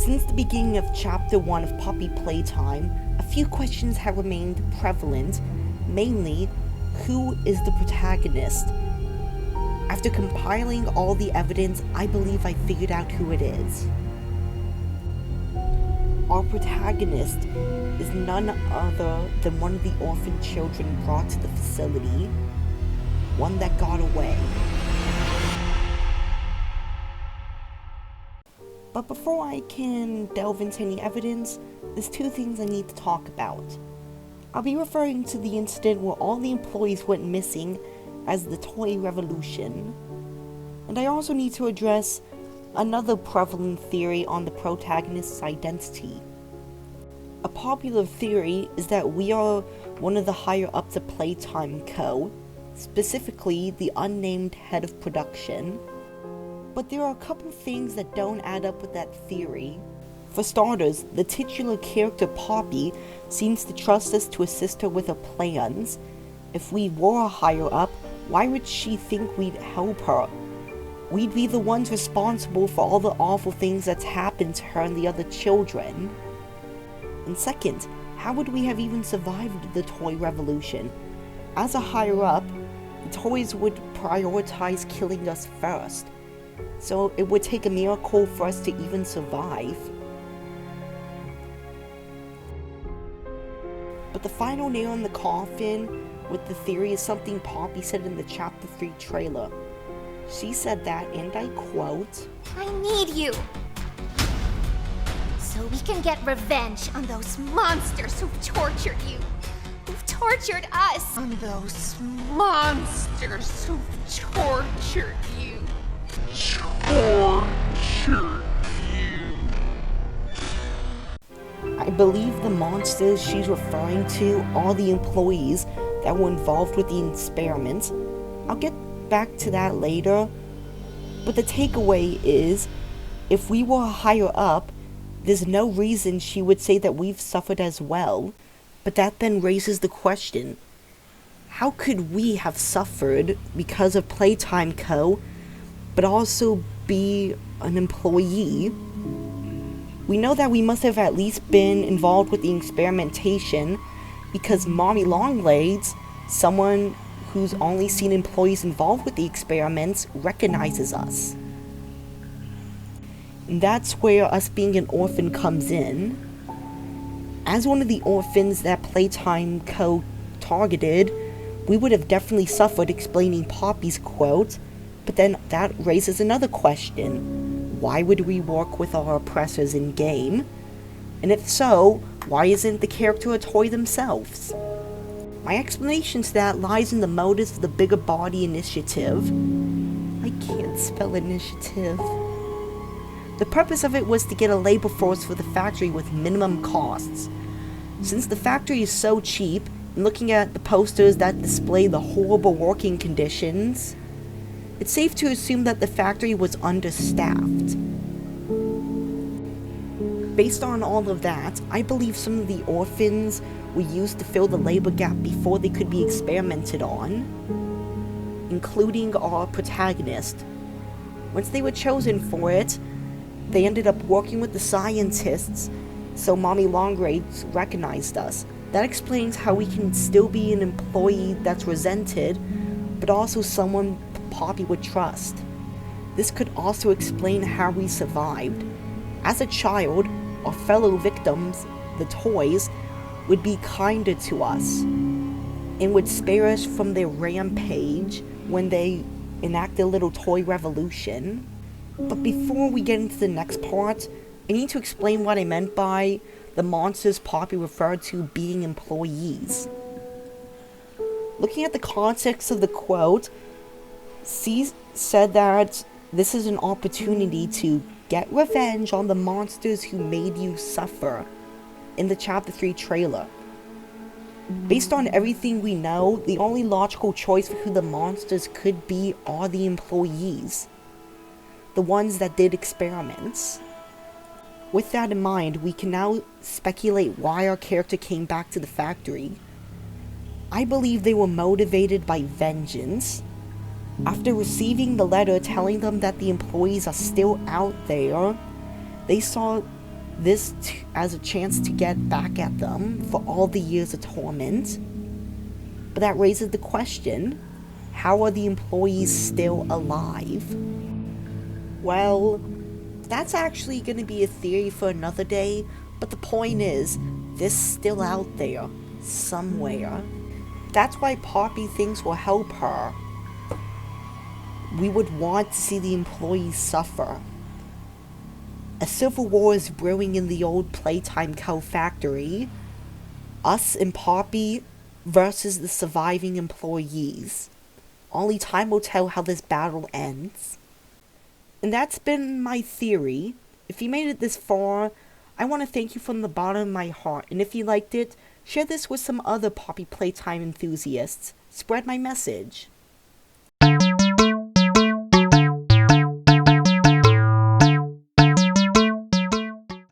Since the beginning of Chapter 1 of Puppy Playtime, a few questions have remained prevalent, mainly, who is the protagonist? After compiling all the evidence, I believe I figured out who it is. Our protagonist is none other than one of the orphan children brought to the facility, one that got away. But before I can delve into any evidence, there's two things I need to talk about. I'll be referring to the incident where all the employees went missing as the toy revolution. And I also need to address another prevalent theory on the protagonist's identity. A popular theory is that we are one of the higher-ups of Playtime Co., specifically the unnamed head of production. But there are a couple things that don't add up with that theory. For starters, the titular character Poppy seems to trust us to assist her with her plans. If we were a higher-up, why would she think we'd help her? We'd be the ones responsible for all the awful things that's happened to her and the other children. And second, how would we have even survived the toy revolution? As a higher-up, the toys would prioritize killing us first. So it would take a miracle for us to even survive. But the final nail in the coffin with the theory is something Poppy said in the Chapter 3 trailer. She said that, and I quote, "I need you, so we can get revenge on those monsters who've tortured you, who've tortured us, On those monsters who've tortured you. I believe the monsters she's referring to are the employees that were involved with the experiment. I'll get back to that later, but the takeaway is, if we were higher up, there's no reason she would say that we've suffered as well. But that then raises the question, how could we have suffered because of Playtime Co., but also be an employee? We know that we must have at least been involved with the experimentation, because Mommy Longlegs, someone who's only seen employees involved with the experiments, recognizes us. And that's where us being an orphan comes in. As one of the orphans that Playtime Co. targeted, we would have definitely suffered explaining Poppy's quote, but then that raises another question. Why would we work with our oppressors in-game? And if so, why isn't the character a toy themselves? My explanation to that lies in the motives of the Bigger Body Initiative. I can't spell initiative. The purpose of it was to get a labor force for the factory with minimum costs. Since the factory is so cheap, and looking at the posters that display the horrible working conditions, it's safe to assume that the factory was understaffed. Based on all of that, I believe some of the orphans were used to fill the labor gap before they could be experimented on, including our protagonist. Once they were chosen for it, they ended up working with the scientists, so Mommy Longlegs recognized us. That explains how we can still be an employee that's resented, but also someone Poppy would trust. This could also explain how we survived. As a child, our fellow victims, the toys, would be kinder to us and would spare us from their rampage when they enact their little toy revolution. But before we get into the next part, I need to explain what I meant by the monsters Poppy referred to being employees. Looking at the context of the quote, C said that this is an opportunity to get revenge on the monsters who made you suffer in the Chapter 3 trailer. Based on everything we know, the only logical choice for who the monsters could be are the employees. The ones that did experiments. With that in mind, we can now speculate why our character came back to the factory. I believe they were motivated by vengeance. After receiving the letter telling them that the employees are still out there, they saw this as a chance to get back at them for all the years of torment. But that raises the question, how are the employees still alive? Well, that's actually going to be a theory for another day, but the point is, this still out there, somewhere. That's why Poppy thinks will help her. We would want to see the employees suffer. A civil war is brewing in the old Playtime cow factory. Us and Poppy versus the surviving employees. Only time will tell how this battle ends. And that's been my theory. If you made it this far, I want to thank you from the bottom of my heart. And if you liked it, share this with some other Poppy Playtime enthusiasts. Spread my message.